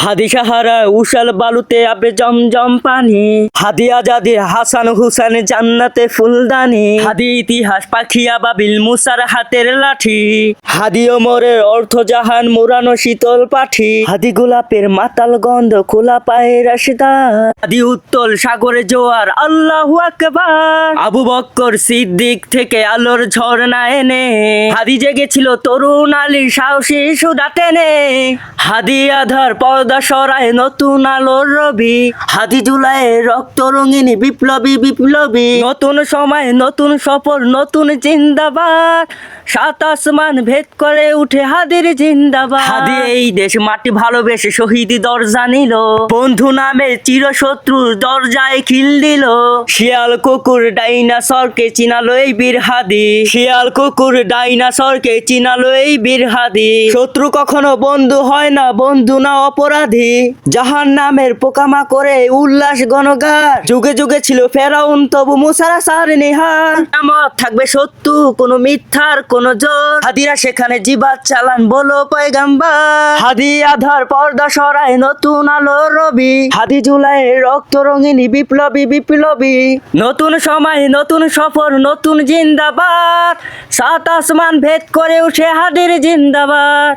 হাদি সাহারা উশাল বালুতে আবে জমজম পানি, হাদি আজাদির হাসান হুসেন জান্নাতে ফুলদানি, হাদি ইতিহাস পাখিয়া বাবিল মুসার হাতের লাঠি, হাদি ওমরের অর্থ জাহান মুরানো শীতল পাঠি, হাদি গোলাপের মাতাল গন্ধ খোলা পায়ে রাশিদা, হাদি উত্তল সাগরে জোয়ার আল্লাহু আকবার, আবু বক্কর সিদ্দিক থেকে আলোর ঝর্ণা এনে, হাদি জেগেছিল তরুণ আলীর সাহসী সুদা টেনে, হাদি আধার পর্দা সরায় নতুন আলোর রবি, হাদি জুলাইয়ে রক্ত রঙিনী বিপ্লবী বিপ্লবী, নতুন সময় নতুন সফর নতুন জিন্দাবাদ, সাত আসমান ভেদ করে উঠে হাদির জিন্দাবাদ। হাদি এই দেশ মাটি ভালোবেসে শহীদি দরজা নিল, বন্ধু নামে চিরশত্রুর দরজায় খিল দিল, শিয়াল কুকুর ডাইনাসরকে চিনালো এই বীর হাদি, শিয়াল কুকুর ডাইনাসরকে চিনালো এই বীর হাদি, শত্রু কখনো বন্ধু হয় না, বন্ধু না অপরাধী, জাহান নামের পোকামা করে উল্লাস গণগার, যুগে যুগে ছিল ফেরাউন তবু মুসারা সার নিহার, আমার থাকবে সত্য কোনো মিথ্যার কোন জোর, হাদিরা সেখানে জিবাত চালান বলো পয়গাম্বার, হাদি আধার পর্দা সরায় নতুন আলো রবি, হাদি জুলাই রক্ত রঙিনী বিপ্লবী বিপ্লবী, নতুন সময় নতুন সফর নতুন জিন্দাবাদ, সাত আসমান ভেদ করে উঠে হাদির জিন্দাবাদ।